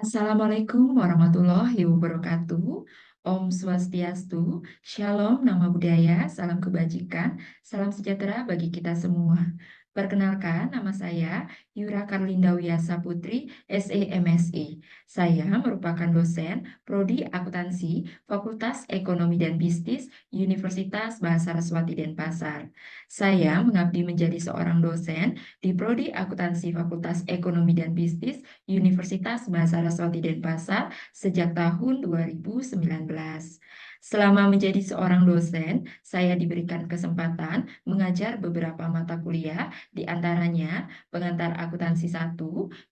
Assalamualaikum warahmatullahi wabarakatuh. Om Swastiastu, Shalom, Nama Budaya, Salam Kebajikan, Salam Sejahtera bagi kita semua. Perkenalkan, nama saya Yura Karlinda Wiyasa Putri, SE MSI. Saya merupakan dosen Prodi Akuntansi, Fakultas Ekonomi dan Bisnis, Universitas Bahasa Saraswati Denpasar. Saya mengabdi menjadi seorang dosen di Prodi Akuntansi Fakultas Ekonomi dan Bisnis, Universitas Bahasa Saraswati Denpasar sejak tahun 2019. Selama menjadi seorang dosen, saya diberikan kesempatan mengajar beberapa mata kuliah, di antaranya pengantar akuntansi 1,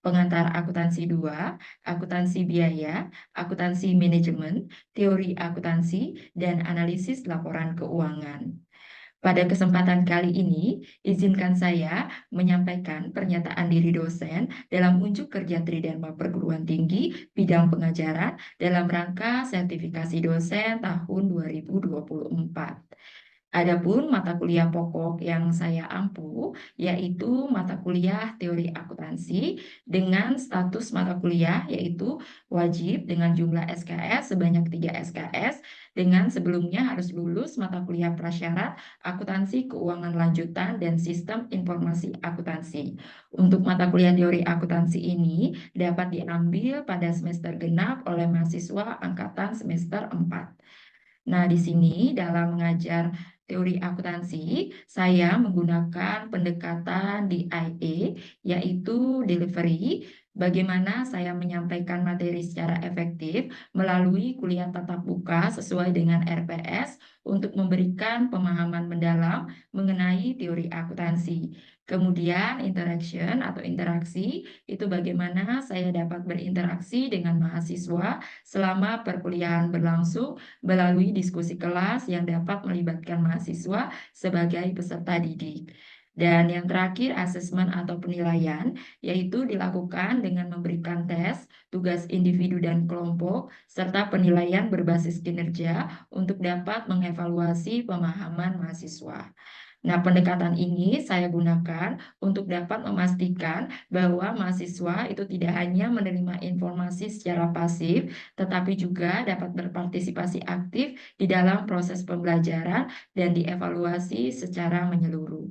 pengantar akuntansi 2, akuntansi biaya, akuntansi manajemen, teori akuntansi, dan analisis laporan keuangan. Pada kesempatan kali ini, izinkan saya menyampaikan pernyataan diri dosen dalam unjuk kerja Tridharma Perguruan Tinggi bidang pengajaran dalam rangka sertifikasi dosen tahun 2024. Adapun mata kuliah pokok yang saya ampu yaitu mata kuliah teori akuntansi dengan status mata kuliah yaitu wajib dengan jumlah SKS sebanyak 3 SKS dengan sebelumnya harus lulus mata kuliah prasyarat akuntansi keuangan lanjutan dan sistem informasi akuntansi. Untuk mata kuliah teori akuntansi ini dapat diambil pada semester genap oleh mahasiswa angkatan semester 4. Nah, di sini dalam mengajar teori akuntansi, saya menggunakan pendekatan DIA, yaitu delivery, bagaimana saya menyampaikan materi secara efektif melalui kuliah tatap muka sesuai dengan RPS untuk memberikan pemahaman mendalam mengenai teori akuntansi. Kemudian interaction atau interaksi, itu bagaimana saya dapat berinteraksi dengan mahasiswa selama perkuliahan berlangsung melalui diskusi kelas yang dapat melibatkan mahasiswa sebagai peserta didik. Dan yang terakhir, asesmen atau penilaian, yaitu dilakukan dengan memberikan tes, tugas individu dan kelompok, serta penilaian berbasis kinerja untuk dapat mengevaluasi pemahaman mahasiswa. Nah, pendekatan ini saya gunakan untuk dapat memastikan bahwa mahasiswa itu tidak hanya menerima informasi secara pasif, tetapi juga dapat berpartisipasi aktif di dalam proses pembelajaran dan dievaluasi secara menyeluruh.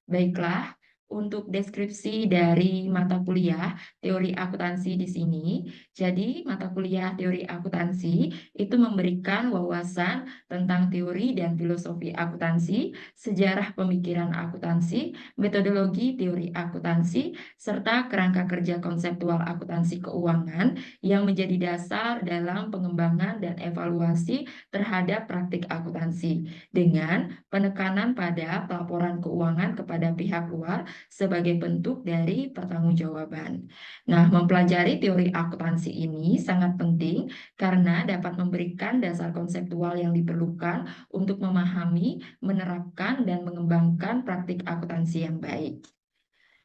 Baiklah, untuk deskripsi dari mata kuliah teori akuntansi di sini. Jadi, mata kuliah teori akuntansi itu memberikan wawasan tentang teori dan filosofi akuntansi, sejarah pemikiran akuntansi, metodologi teori akuntansi, serta kerangka kerja konseptual akuntansi keuangan yang menjadi dasar dalam pengembangan dan evaluasi terhadap praktik akuntansi dengan penekanan pada pelaporan keuangan kepada pihak luar sebagai bentuk dari pertanggungjawaban. Nah, mempelajari teori akuntansi ini sangat penting karena dapat memberikan dasar konseptual yang diperlukan untuk memahami, menerapkan, dan mengembangkan praktik akuntansi yang baik.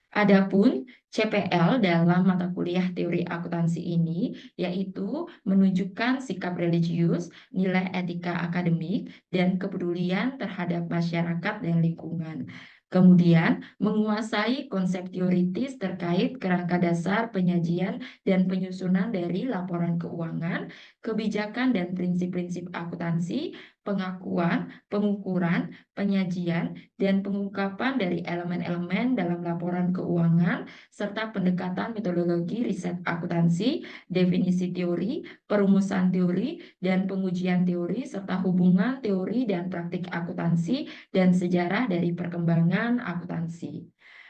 Adapun CPL dalam mata kuliah teori akuntansi ini yaitu menunjukkan sikap religius, nilai etika akademik, dan kepedulian terhadap masyarakat dan lingkungan. Kemudian, menguasai konsep teoritis terkait kerangka dasar penyajian dan penyusunan dari laporan keuangan, kebijakan dan prinsip-prinsip akuntansi, pengakuan, pengukuran, penyajian, dan pengungkapan dari elemen-elemen dalam laporan keuangan, serta pendekatan metodologi riset akuntansi, definisi teori, perumusan teori, dan pengujian teori, serta hubungan teori dan praktik akuntansi, dan sejarah dari perkembangan akuntansi.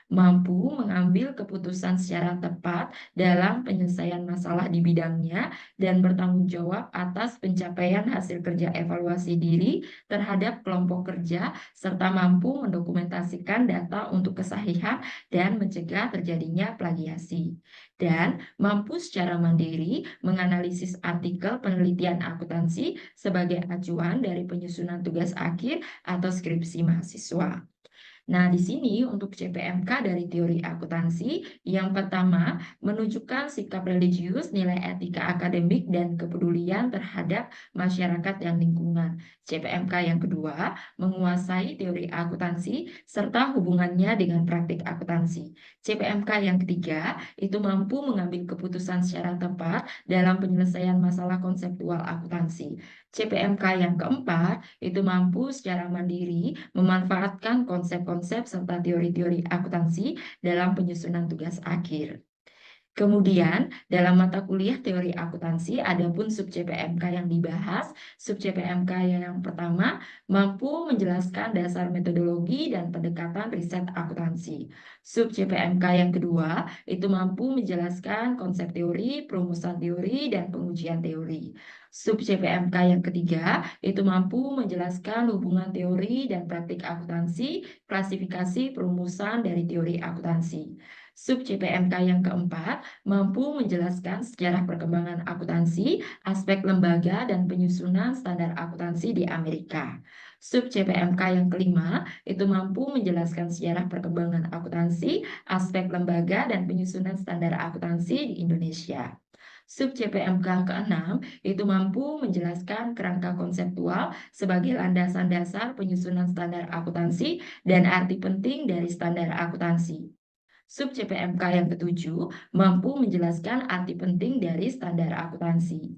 Mampu mengambil keputusan secara tepat dalam penyelesaian masalah di bidangnya dan bertanggung jawab atas pencapaian hasil kerja evaluasi diri terhadap kelompok kerja serta mampu mendokumentasikan data untuk kesahihan dan mencegah terjadinya plagiasi. Dan mampu secara mandiri menganalisis artikel penelitian akuntansi sebagai acuan dari penyusunan tugas akhir atau skripsi mahasiswa. Nah, di sini untuk CPMK dari teori akuntansi, yang pertama menunjukkan sikap religius, nilai etika akademik, dan kepedulian terhadap masyarakat dan lingkungan. CPMK yang kedua menguasai teori akuntansi serta hubungannya dengan praktik akuntansi. CPMK yang ketiga itu mampu mengambil keputusan secara tepat dalam penyelesaian masalah konseptual akuntansi. CPMK yang keempat itu mampu secara mandiri memanfaatkan konsep-konsep serta teori-teori akuntansi dalam penyusunan tugas akhir. Kemudian, dalam mata kuliah teori akuntansi, ada pun sub CPMK yang dibahas. Sub CPMK yang pertama mampu menjelaskan dasar metodologi dan pendekatan riset akuntansi. Sub CPMK yang kedua itu mampu menjelaskan konsep teori, perumusan teori, dan pengujian teori. Sub CPMK yang ketiga itu mampu menjelaskan hubungan teori dan praktik akuntansi, klasifikasi perumusan dari teori akuntansi. Sub CPMK yang keempat mampu menjelaskan sejarah perkembangan akuntansi, aspek lembaga, dan penyusunan standar akuntansi di Amerika. Sub CPMK yang kelima itu mampu menjelaskan sejarah perkembangan akuntansi, aspek lembaga, dan penyusunan standar akuntansi di Indonesia. Sub CPMK keenam itu mampu menjelaskan kerangka konseptual sebagai landasan dasar penyusunan standar akuntansi dan arti penting dari standar akuntansi. Sub CPMK yang ketujuh mampu menjelaskan arti penting dari standar akuntansi.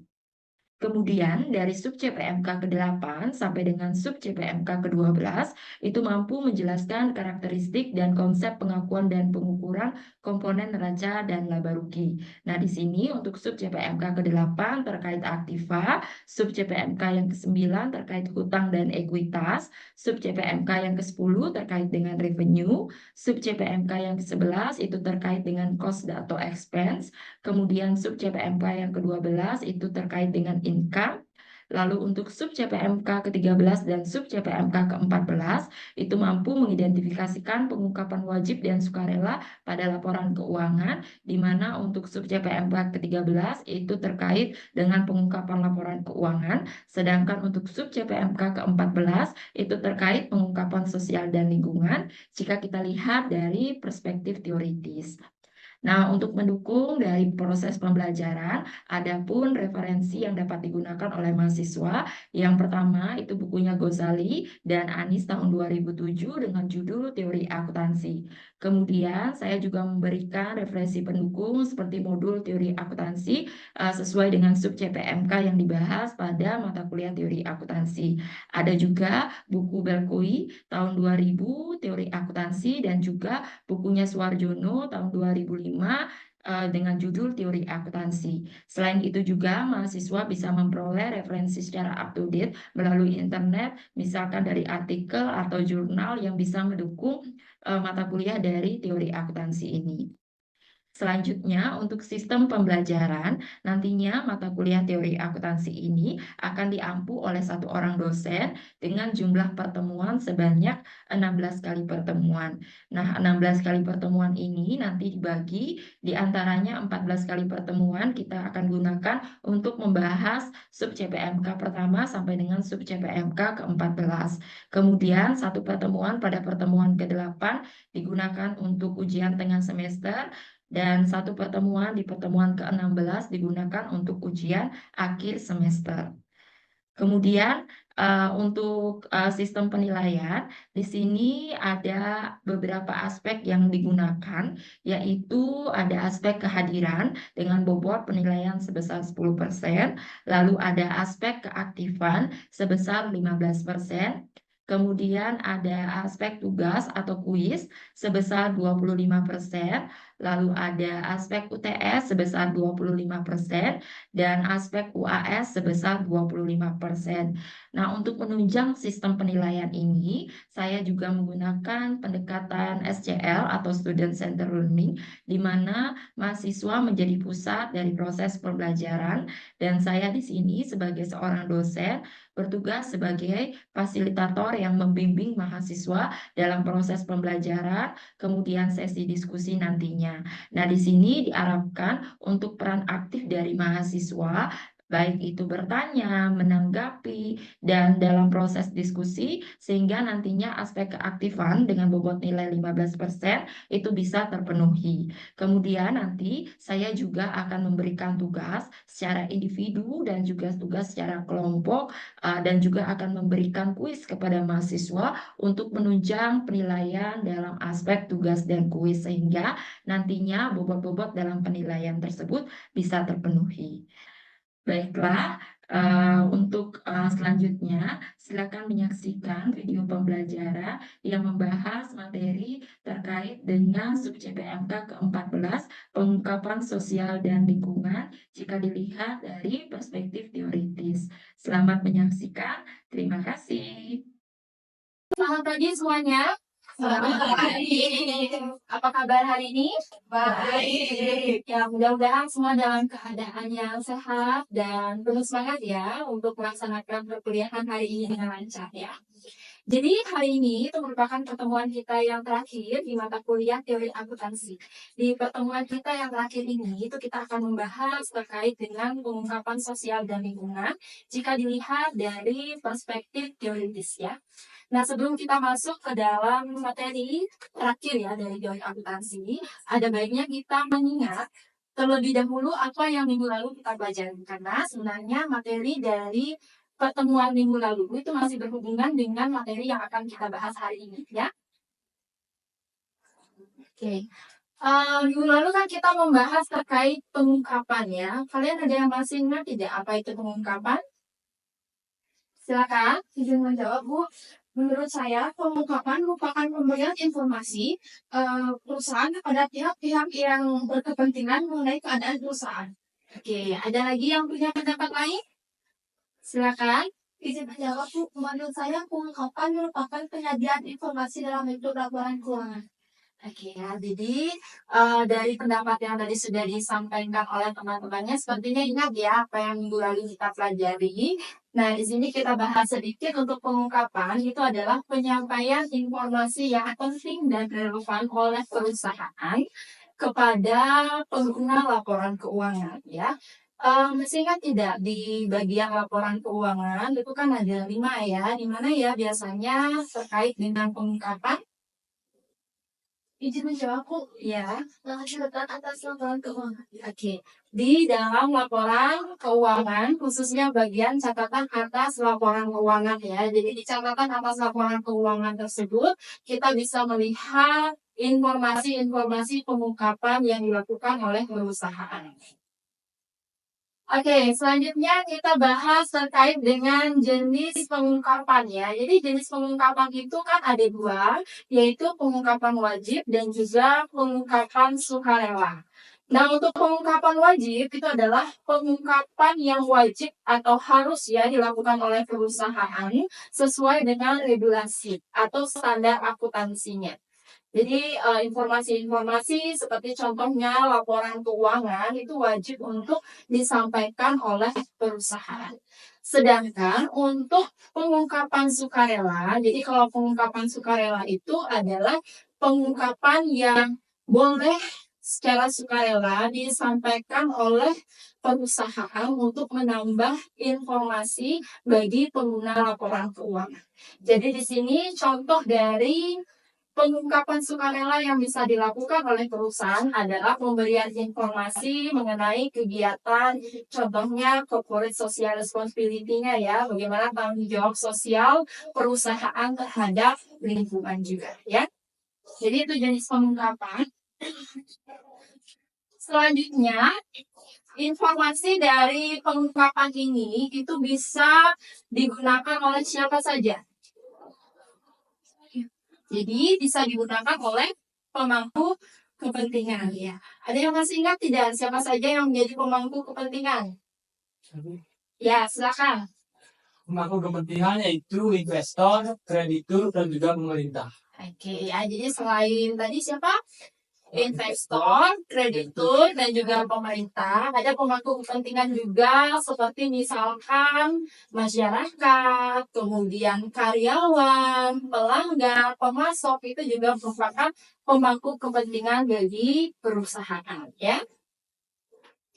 Kemudian dari sub CPMK ke-8 sampai dengan sub CPMK ke-12 itu mampu menjelaskan karakteristik dan konsep pengakuan dan pengukuran komponen neraca dan laba rugi. Nah, di sini untuk sub CPMK ke-8 terkait aktiva, sub CPMK yang ke-9 terkait hutang dan ekuitas, sub CPMK yang ke-10 terkait dengan revenue, sub CPMK yang ke-11 itu terkait dengan cost atau expense, kemudian sub CPMK yang ke-12 itu terkait dengan income. Lalu untuk sub CPMK ke-13 dan sub CPMK ke-14 itu mampu mengidentifikasikan pengungkapan wajib dan sukarela pada laporan keuangan, di mana untuk sub CPMK ke-13 itu terkait dengan pengungkapan laporan keuangan, sedangkan untuk sub CPMK ke-14 itu terkait pengungkapan sosial dan lingkungan jika kita lihat dari perspektif teoritis. Nah, untuk mendukung dari proses pembelajaran, ada pun referensi yang dapat digunakan oleh mahasiswa. Yang pertama itu bukunya Ghazali dan Anis tahun 2007 dengan judul Teori Akuntansi. Kemudian saya juga memberikan referensi pendukung seperti modul Teori Akuntansi sesuai dengan sub CPMK yang dibahas pada mata kuliah Teori Akuntansi. Ada juga buku Belkoi tahun 2000 Teori Akuntansi dan juga bukunya Suarjono tahun 2005 dengan judul Teori Akuntansi. Selain itu juga mahasiswa bisa memperoleh referensi secara up to date melalui internet, misalkan dari artikel atau jurnal yang bisa mendukung mata kuliah dari teori akuntansi ini. Selanjutnya, untuk sistem pembelajaran, nantinya mata kuliah teori akuntansi ini akan diampu oleh satu orang dosen dengan jumlah pertemuan sebanyak 16 kali pertemuan. Nah, 16 kali pertemuan ini nanti dibagi di antaranya 14 kali pertemuan kita akan gunakan untuk membahas sub CPMK pertama sampai dengan sub CPMK ke-14. Kemudian, satu pertemuan pada pertemuan ke-8 digunakan untuk ujian tengah semester dan satu pertemuan di pertemuan ke-16 digunakan untuk ujian akhir semester. Kemudian untuk sistem penilaian, di sini ada beberapa aspek yang digunakan, yaitu ada aspek kehadiran dengan bobot penilaian sebesar 10%, lalu ada aspek keaktifan sebesar 15%, kemudian ada aspek tugas atau kuis sebesar 25%, lalu ada aspek UTS sebesar 25%, dan aspek UAS sebesar 25%. Nah, untuk menunjang sistem penilaian ini, saya juga menggunakan pendekatan SCL atau Student Center Learning, di mana mahasiswa menjadi pusat dari proses pembelajaran, dan saya di sini sebagai seorang dosen bertugas sebagai fasilitator yang membimbing mahasiswa dalam proses pembelajaran, kemudian sesi diskusi nantinya. Nah, di sini diharapkan untuk peran aktif dari mahasiswa baik itu bertanya, menanggapi, dan dalam proses diskusi, sehingga nantinya aspek keaktifan dengan bobot nilai 15% itu bisa terpenuhi. Kemudian nanti saya juga akan memberikan tugas secara individu dan juga tugas secara kelompok, dan juga akan memberikan kuis kepada mahasiswa untuk menunjang penilaian dalam aspek tugas dan kuis, sehingga nantinya bobot-bobot dalam penilaian tersebut bisa terpenuhi. Baiklah, untuk selanjutnya, silakan menyaksikan video pembelajaran yang membahas materi terkait dengan sub-CPMK ke-14, pengungkapan sosial dan lingkungan jika dilihat dari perspektif teoritis. Selamat menyaksikan, terima kasih. Selamat pagi semuanya. Selamat pagi. Apa kabar hari ini? Baik. Ya, mudah-mudahan semua dalam keadaan yang sehat dan penuh semangat ya untuk melaksanakan perkuliahan hari ini dengan lancar ya. Jadi hari ini itu merupakan pertemuan kita yang terakhir di mata kuliah teori akuntansi. Di pertemuan kita yang terakhir ini itu kita akan membahas terkait dengan pengungkapan sosial dan lingkungan jika dilihat dari perspektif teoritis ya. Nah, sebelum kita masuk ke dalam materi terakhir ya dari teori akuntansi, ada baiknya kita mengingat terlebih dahulu apa yang minggu lalu kita pelajari. Karena sebenarnya materi dari pertemuan minggu lalu itu masih berhubungan dengan materi yang akan kita bahas hari ini ya. Oke. Minggu lalu kan kita membahas terkait pengungkapan ya. Kalian ada yang masih ingat tidak apa itu pengungkapan? Silakan, izin menjawab Bu. Menurut saya, pengungkapan merupakan pemberian informasi perusahaan kepada pihak-pihak yang berkepentingan mengenai keadaan perusahaan. Oke, ada lagi yang punya pendapat lain? Silakan. Izin menjawab Bu. Menurut saya, pengungkapan merupakan penyajian informasi dalam bentuk laporan keuangan. Oke ya, jadi dari pendapat yang tadi sudah disampaikan oleh teman-temannya, sepertinya ingat ya apa yang minggu lalu kita pelajari. Nah, di sini kita bahas sedikit untuk pengungkapan, itu adalah penyampaian informasi yang penting dan relevan oleh perusahaan kepada pengguna laporan keuangan ya. Masih ingat tidak di bagian laporan keuangan itu kan ada 5 ya, di mana ya biasanya terkait dengan pengungkapan. Izin menjawab Bu. Ya. Catatan atas laporan keuangan. Oke. Di dalam laporan keuangan, khususnya bagian catatan atas laporan keuangan ya. Jadi di catatan atas laporan keuangan tersebut, kita bisa melihat informasi-informasi pengungkapan yang dilakukan oleh perusahaan. Oke, selanjutnya kita bahas terkait dengan jenis pengungkapan ya. Jadi jenis pengungkapan itu kan ada 2, yaitu pengungkapan wajib dan juga pengungkapan sukarela. Nah, untuk pengungkapan wajib itu adalah pengungkapan yang wajib atau harus ya dilakukan oleh perusahaan sesuai dengan regulasi atau standar akuntansinya. Jadi informasi-informasi seperti contohnya laporan keuangan itu wajib untuk disampaikan oleh perusahaan. Sedangkan untuk pengungkapan sukarela, jadi kalau pengungkapan sukarela itu adalah pengungkapan yang boleh secara sukarela disampaikan oleh perusahaan untuk menambah informasi bagi pengguna laporan keuangan. Jadi di sini contoh dari pengungkapan sukarela yang bisa dilakukan oleh perusahaan adalah pemberian informasi mengenai kegiatan, contohnya corporate social responsibility-nya ya, bagaimana tanggung jawab sosial perusahaan terhadap lingkungan juga ya. Jadi itu jenis pengungkapan. Selanjutnya, informasi dari pengungkapan ini itu bisa digunakan oleh siapa saja. Jadi bisa digunakan oleh pemangku kepentingan ya. Ada yang masih ingat tidak siapa saja yang menjadi pemangku kepentingan? Ya, silakan. Pemangku kepentingan yaitu investor, kreditur, dan juga pemerintah. Oke, ya. Jadi selain tadi siapa? Investor, kreditur, dan juga pemerintah. Ada pemangku kepentingan juga seperti misalkan masyarakat, kemudian karyawan, pelanggan, pemasok itu juga merupakan pemangku kepentingan bagi perusahaan ya.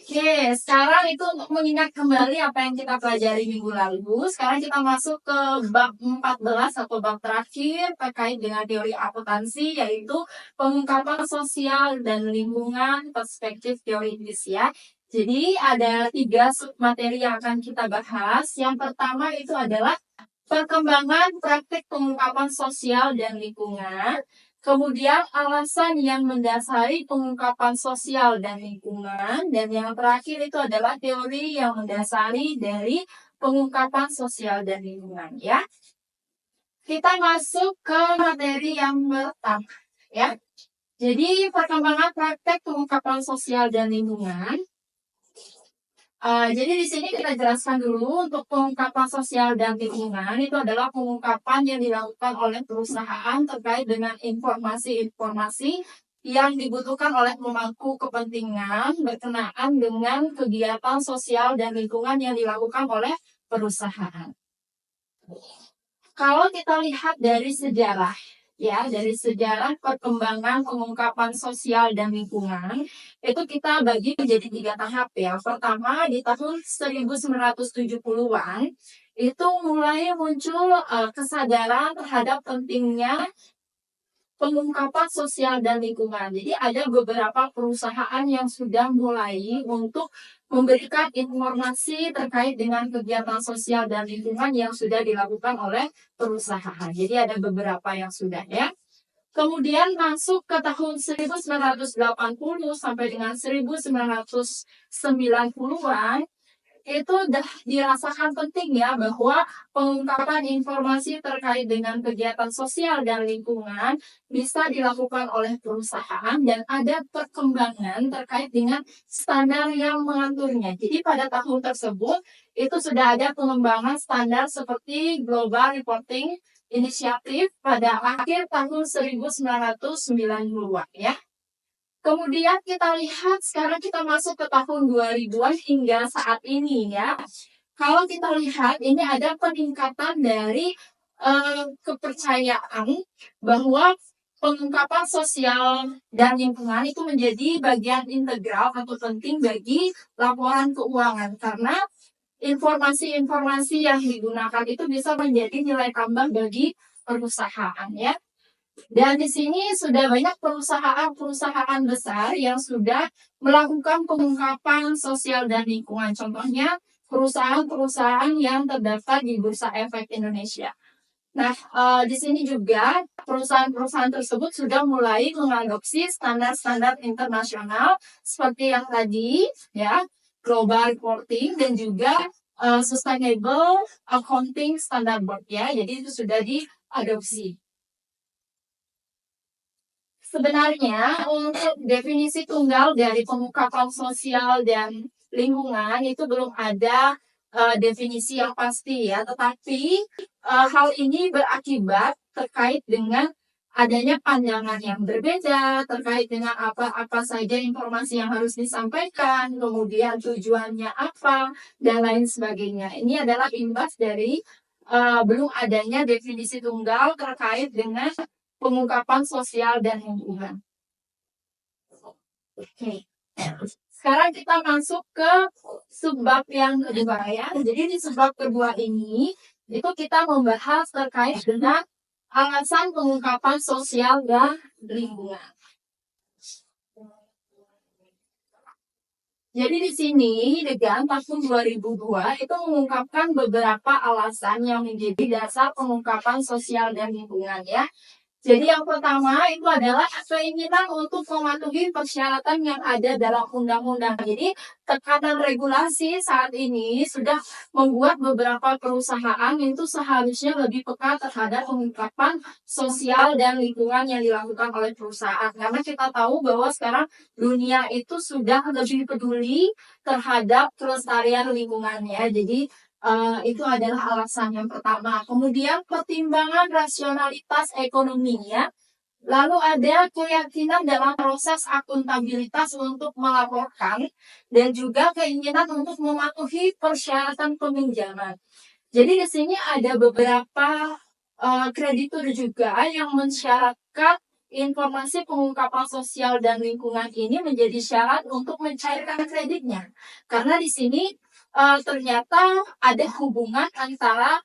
Oke, sekarang itu untuk mengingat kembali apa yang kita pelajari minggu lalu. Sekarang kita masuk ke bab 14 atau bab terakhir terkait dengan teori akuntansi, yaitu pengungkapan sosial dan lingkungan perspektif teoritis ya. Jadi ada 3 submateri yang akan kita bahas. Yang pertama itu adalah perkembangan praktik pengungkapan sosial dan lingkungan. Kemudian alasan yang mendasari pengungkapan sosial dan lingkungan. Dan yang terakhir itu adalah teori yang mendasari dari pengungkapan sosial dan lingkungan ya. Kita masuk ke materi yang pertama ya. Jadi perkembangan praktek pengungkapan sosial dan lingkungan. Jadi di sini kita jelaskan dulu untuk pengungkapan sosial dan lingkungan itu adalah pengungkapan yang dilakukan oleh perusahaan terkait dengan informasi-informasi yang dibutuhkan oleh pemangku kepentingan berkenaan dengan kegiatan sosial dan lingkungan yang dilakukan oleh perusahaan. Kalau kita lihat dari sejarah, ya dari sejarah perkembangan pengungkapan sosial dan lingkungan, itu kita bagi menjadi 3 tahap ya. Pertama di tahun 1970-an, itu mulai muncul kesadaran terhadap pentingnya pengungkapan sosial dan lingkungan. Jadi ada beberapa perusahaan yang sudah mulai untuk memberikan informasi terkait dengan kegiatan sosial dan lingkungan yang sudah dilakukan oleh perusahaan. Jadi ada beberapa yang sudah ya. Kemudian masuk ke tahun 1980 sampai dengan 1990-an, itu udah dirasakan penting ya bahwa pengungkapan informasi terkait dengan kegiatan sosial dan lingkungan bisa dilakukan oleh perusahaan dan ada perkembangan terkait dengan standar yang mengaturnya. Jadi pada tahun tersebut itu sudah ada pengembangan standar seperti Global Reporting Initiative pada akhir tahun 1990-an ya. Kemudian kita lihat sekarang kita masuk ke tahun 2000-an hingga saat ini ya. Kalau kita lihat ini ada peningkatan dari kepercayaan bahwa pengungkapan sosial dan lingkungan itu menjadi bagian integral atau penting bagi laporan keuangan karena informasi-informasi yang digunakan itu bisa menjadi nilai tambah bagi perusahaan ya. Dan di sini sudah banyak perusahaan-perusahaan besar yang sudah melakukan pengungkapan sosial dan lingkungan. Contohnya perusahaan-perusahaan yang terdaftar di Bursa Efek Indonesia. Nah, di sini juga perusahaan-perusahaan tersebut sudah mulai mengadopsi standar-standar internasional seperti yang tadi, ya, Global Reporting dan juga Sustainable Accounting Standard Board, ya. Jadi itu sudah diadopsi. Sebenarnya untuk definisi tunggal dari pengungkapan sosial dan lingkungan itu belum ada definisi yang pasti ya, tetapi hal ini berakibat terkait dengan adanya pandangan yang berbeda terkait dengan apa saja informasi yang harus disampaikan, kemudian tujuannya apa, dan lain sebagainya. Ini adalah imbas dari belum adanya definisi tunggal terkait dengan pengungkapan sosial dan lingkungan. Oke. Sekarang kita masuk ke subbab yang kedua ya. Jadi di subbab kedua ini itu kita membahas terkait dengan alasan pengungkapan sosial dan lingkungan. Jadi di sini Degan tahun 2002 itu mengungkapkan beberapa alasan yang menjadi dasar pengungkapan sosial dan lingkungan ya. Jadi yang pertama itu adalah keinginan untuk mematuhi persyaratan yang ada dalam undang-undang. Jadi tekanan regulasi saat ini sudah membuat beberapa perusahaan itu seharusnya lebih peka terhadap pengungkapan sosial dan lingkungan yang dilakukan oleh perusahaan. Karena kita tahu bahwa sekarang dunia itu sudah lebih peduli terhadap kelestarian lingkungannya. Jadi itu adalah alasan yang pertama. Kemudian pertimbangan rasionalitas ekonominya. Lalu ada keyakinan dalam proses akuntabilitas untuk melaporkan dan juga keinginan untuk mematuhi persyaratan peminjaman. Jadi di sini ada beberapa kreditur juga yang mensyaratkan informasi pengungkapan sosial dan lingkungan ini menjadi syarat untuk mencairkan kreditnya. Karena di sini ternyata ada hubungan antara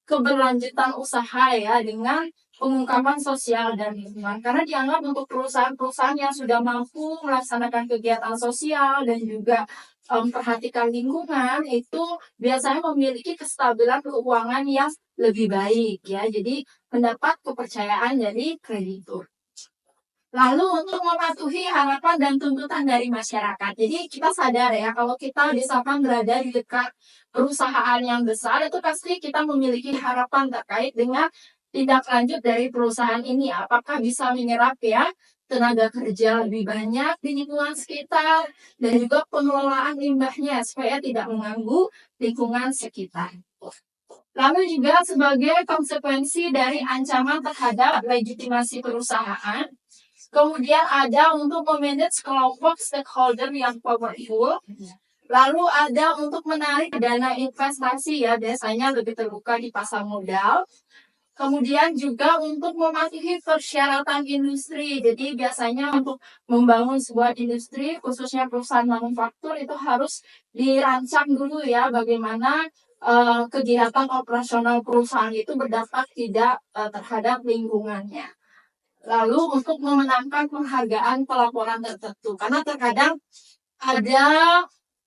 keberlanjutan usaha ya dengan pengungkapan sosial dan lingkungan. Karena dianggap untuk perusahaan-perusahaan yang sudah mampu melaksanakan kegiatan sosial dan juga perhatikan lingkungan itu biasanya memiliki kestabilan keuangan yang lebih baik ya. Jadi mendapat kepercayaan dari kreditur. Lalu untuk mematuhi harapan dan tuntutan dari masyarakat. Jadi kita sadar ya kalau kita misalkan berada di dekat perusahaan yang besar itu pasti kita memiliki harapan terkait dengan tindak lanjut dari perusahaan ini. Apakah bisa menyerap ya tenaga kerja lebih banyak di lingkungan sekitar dan juga pengelolaan limbahnya supaya tidak mengganggu lingkungan sekitar. Lalu juga sebagai konsekuensi dari ancaman terhadap legitimasi perusahaan, kemudian ada untuk memanage kelompok stakeholder yang powerful. Lalu ada untuk menarik dana investasi ya, biasanya lebih terbuka di pasar modal. Kemudian juga untuk mematuhi persyaratan industri. Jadi biasanya untuk membangun sebuah industri, khususnya perusahaan manufaktur itu harus dirancang dulu ya bagaimana kegiatan operasional perusahaan itu berdampak tidak terhadap lingkungannya. Lalu untuk memenangkan penghargaan pelaporan tertentu. Karena terkadang ada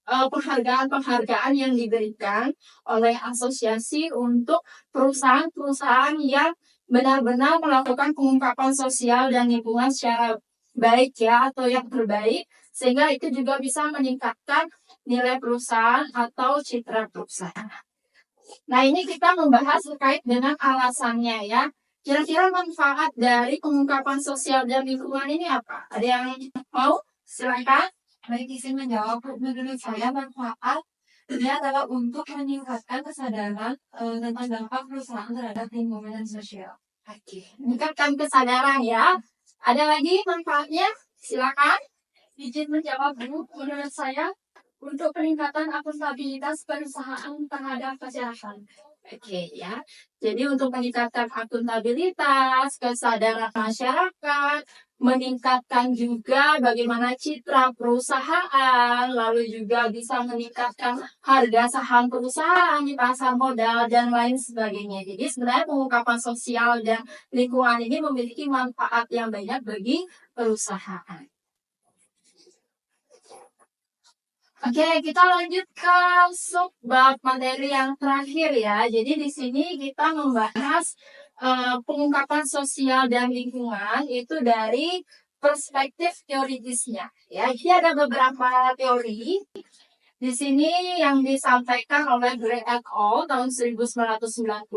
penghargaan-penghargaan yang diberikan oleh asosiasi untuk perusahaan-perusahaan yang benar-benar melakukan pengungkapan sosial dan lingkungan secara baik ya atau yang terbaik. Sehingga itu juga bisa meningkatkan nilai perusahaan atau citra perusahaan. Nah ini kita membahas terkait dengan alasannya ya. Kira-kira manfaat dari pengungkapan sosial dan lingkungan ini apa? Ada yang mau? Silakan. Baik, izin menjawab. Menurut saya manfaat ini adalah untuk meningkatkan kesadaran tentang dampak perusahaan terhadap lingkungan dan sosial. Oke, meningkatkan kesadaran ya. Ada lagi manfaatnya? Silakan. Izin menjawab, Bu. Menurut saya untuk peningkatan akuntabilitas perusahaan terhadap masyarakat. Oke ya, jadi untuk meningkatkan akuntabilitas, kesadaran masyarakat, meningkatkan juga bagaimana citra perusahaan, lalu juga bisa meningkatkan harga saham perusahaan di pasar modal, dan lain sebagainya. Jadi sebenarnya pengungkapan sosial dan lingkungan ini memiliki manfaat yang banyak bagi perusahaan. Oke, kita lanjut ke subbab materi yang terakhir ya. Jadi di sini kita membahas pengungkapan sosial dan lingkungan itu dari perspektif teoritisnya. Ya, jadi ada beberapa teori. Di sini yang disampaikan oleh Gray et al. Tahun 1995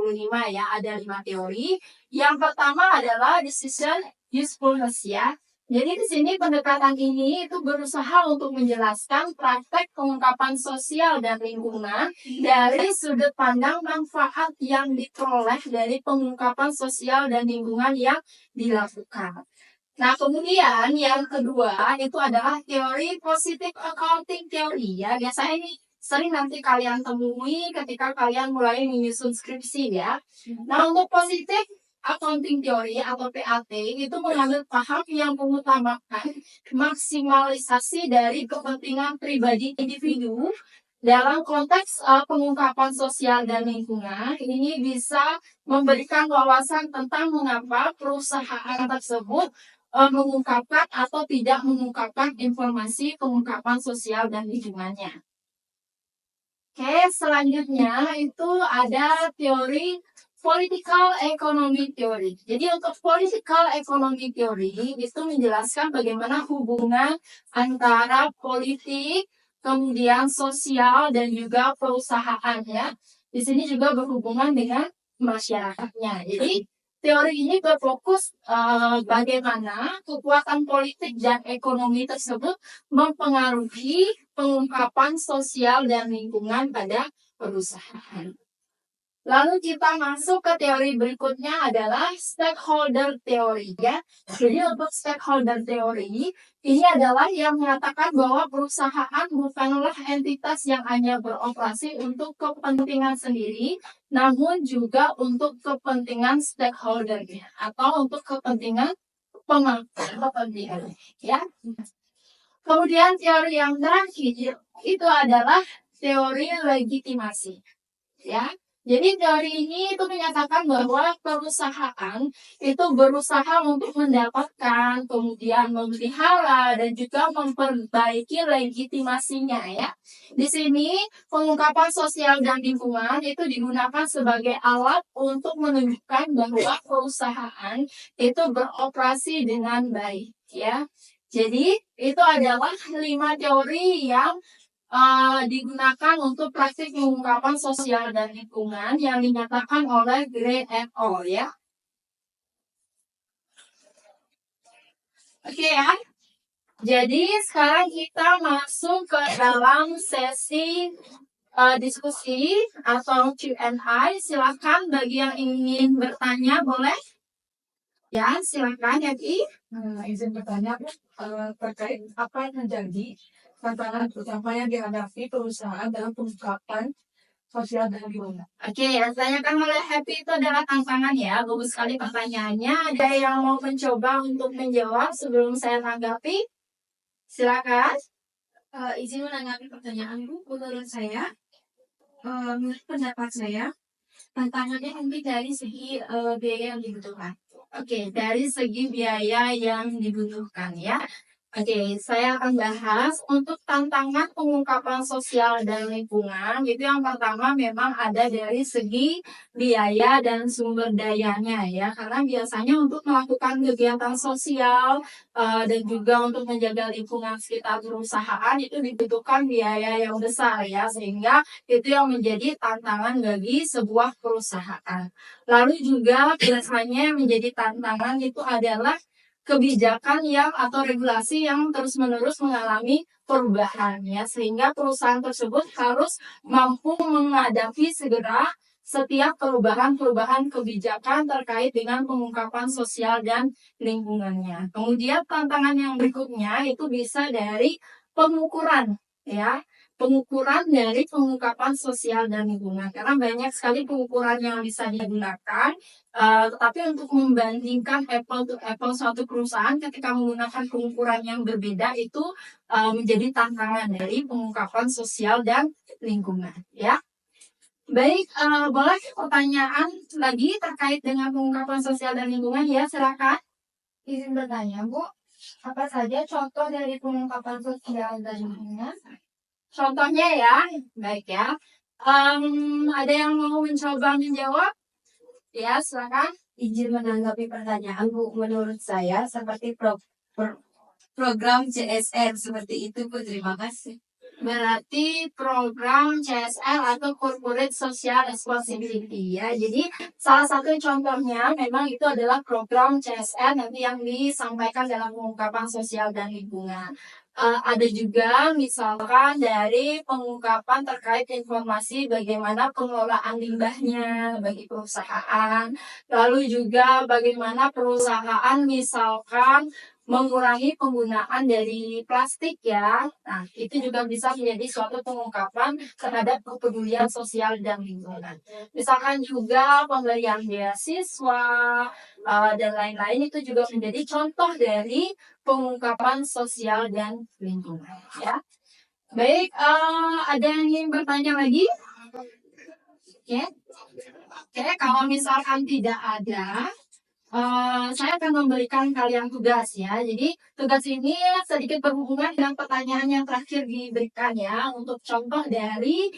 ya, ada 5 teori. Yang pertama adalah decision usefulness ya. Jadi di sini pendekatan ini itu berusaha untuk menjelaskan praktek pengungkapan sosial dan lingkungan dari sudut pandang manfaat yang diperoleh dari pengungkapan sosial dan lingkungan yang dilakukan. Nah, kemudian yang kedua itu adalah teori positive accounting theory ya. Biasanya ini sering nanti kalian temui ketika kalian mulai menyusun skripsi ya. Nah, untuk positive accounting theory atau PAT itu mengambil paham yang mengutamakan maksimalisasi dari kepentingan pribadi individu dalam konteks pengungkapan sosial dan lingkungan. Ini bisa memberikan wawasan tentang mengapa perusahaan tersebut mengungkapkan atau tidak mengungkapkan informasi pengungkapan sosial dan lingkungannya. Oke, selanjutnya itu ada teori political economy theory. Jadi untuk political economy theory itu menjelaskan bagaimana hubungan antara politik, kemudian sosial dan juga perusahaan ya. Di sini juga berhubungan dengan masyarakatnya. Jadi teori ini berfokus bagaimana kekuatan politik dan ekonomi tersebut mempengaruhi pengungkapan sosial dan lingkungan pada perusahaan. Lalu kita masuk ke teori berikutnya adalah stakeholder theory ya. Jadi untuk stakeholder theory ini adalah yang mengatakan bahwa perusahaan bukanlah entitas yang hanya beroperasi untuk kepentingan sendiri, namun juga untuk kepentingan stakeholdernya atau untuk kepentingan pemilihan, ya. Kemudian teori yang terakhir itu adalah teori legitimasi, ya. Jadi teori ini itu menyatakan bahwa perusahaan itu berusaha untuk mendapatkan, kemudian memelihara dan juga memperbaiki legitimasinya, ya. Di sini pengungkapan sosial dan lingkungan itu digunakan sebagai alat untuk menunjukkan bahwa perusahaan itu beroperasi dengan baik, ya. Jadi itu adalah 5 teori yang digunakan untuk praktik pengungkapan sosial dan lingkungan yang dinyatakan oleh Gray et al. Ya. Oke ya. Jadi sekarang kita masuk ke dalam sesi diskusi atau Q&A. Silakan bagi yang ingin bertanya boleh. Ya, silakan ya Ki. Izin bertanya, Bu, terkait apa yang menjadi tantangan utama yang dihadapi perusahaan dalam pengungkapan sosial dan lingkungan. Oke, yang ditanyakan oleh Happy itu adalah tantangan ya. Bagus sekali pertanyaannya. Ada yang mau mencoba untuk menjawab sebelum saya tanggapi? Silakan. Izin menanggapi pertanyaan Bu, menurut saya, menurut pendapat saya, tantangannya mungkin dari segi biaya yang dibutuhkan. Oke, dari segi biaya yang dibutuhkan ya. Oke, saya akan bahas untuk tantangan pengungkapan sosial dan lingkungan. Itu yang pertama memang ada dari segi biaya dan sumber dayanya ya. Karena biasanya untuk melakukan kegiatan sosial dan juga untuk menjaga lingkungan sekitar perusahaan itu dibutuhkan biaya yang besar ya. Sehingga itu yang menjadi tantangan bagi sebuah perusahaan. Lalu juga biasanya menjadi tantangan itu adalah kebijakan yang atau regulasi yang terus-menerus mengalami perubahan ya, sehingga perusahaan tersebut harus mampu menghadapi segera setiap perubahan-perubahan kebijakan terkait dengan pengungkapan sosial dan lingkungannya. Kemudian tantangan yang berikutnya itu bisa dari pengukuran ya, pengukuran dari pengungkapan sosial dan lingkungan, karena banyak sekali pengukuran yang bisa digunakan. Tetapi untuk membandingkan apple to apple suatu perusahaan ketika menggunakan pengukuran yang berbeda itu menjadi tantangan dari pengungkapan sosial dan lingkungan ya. Baik, boleh pertanyaan lagi terkait dengan pengungkapan sosial dan lingkungan ya, silakan. Izin bertanya, Bu, apa saja contoh dari pengungkapan sosial dan lingkungan? Contohnya ya, baik ya. Ada yang mau mencoba menjawab? Ya, silakan. Izin menanggapi pertanyaan, Bu. Menurut saya seperti program CSR seperti itu, Bu. Terima kasih. Berarti program CSR atau Corporate Social Responsibility ya. Jadi salah satu contohnya memang itu adalah program CSR nanti yang disampaikan dalam pengungkapan sosial dan lingkungan. Ada juga misalkan dari pengungkapan terkait informasi bagaimana pengelolaan limbahnya bagi perusahaan. Lalu juga bagaimana perusahaan misalkan mengurangi penggunaan dari plastik ya. Nah, itu juga bisa menjadi suatu pengungkapan terhadap kepedulian sosial dan lingkungan. Misalkan juga pemberian beasiswa dan lain-lain itu juga menjadi contoh dari pengungkapan sosial dan lingkungan ya. Baik, ada yang ingin bertanya lagi? Oke. Oke, kalau misalkan tidak ada, saya akan memberikan kalian tugas ya. Jadi tugas ini sedikit berhubungan dengan pertanyaan yang terakhir diberikan ya, untuk contoh dari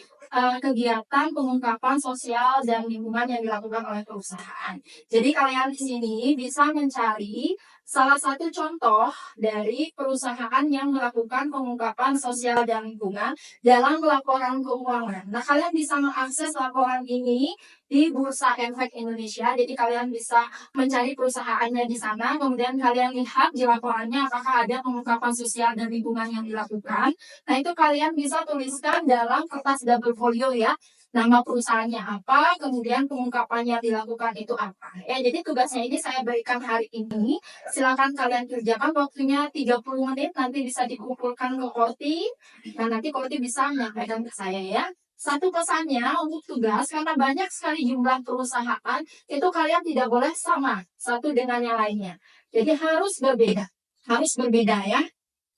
kegiatan pengungkapan sosial dan lingkungan yang dilakukan oleh perusahaan. Jadi kalian di sini bisa mencari salah satu contoh dari perusahaan yang melakukan pengungkapan sosial dan lingkungan dalam laporan keuangan. Nah, kalian bisa mengakses laporan ini di Bursa Efek Indonesia. Jadi kalian bisa mencari perusahaannya di sana, kemudian kalian lihat di laporannya apakah ada pengungkapan sosial dan lingkungan yang dilakukan. Nah, itu kalian bisa tuliskan dalam kertas double folio ya. Nama perusahaannya apa, kemudian pengungkapan yang dilakukan itu apa. Ya, jadi tugasnya ini saya berikan hari ini. Silakan kalian kerjakan, waktunya 30 menit, nanti bisa dikumpulkan ke Korti. Nah, nanti Korti bisa menyampaikan ke saya ya. Satu pesannya untuk tugas, karena banyak sekali jumlah perusahaan, itu kalian tidak boleh sama satu dengan yang lainnya. Jadi harus berbeda. Harus berbeda ya.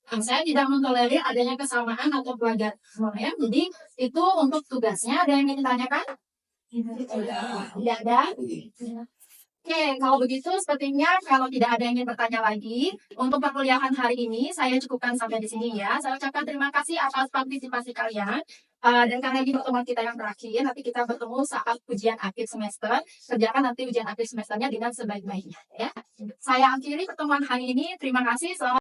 Saya tidak mentolerir adanya kesamaan atau plagiat. Ya. Jadi itu untuk tugasnya. Ada yang ingin ditanyakan? Tidak ada? Oke, kalau begitu sepertinya kalau tidak ada yang ingin bertanya lagi, untuk perkuliahan hari ini saya cukupkan sampai di sini ya. Saya ucapkan terima kasih atas partisipasi kalian. Dan karena ini pertemuan kita yang terakhir, nanti kita bertemu saat ujian akhir semester. Kerjakan nanti ujian akhir semesternya dengan sebaik-baiknya ya. Saya akhiri pertemuan hari ini. Terima kasih. Selamat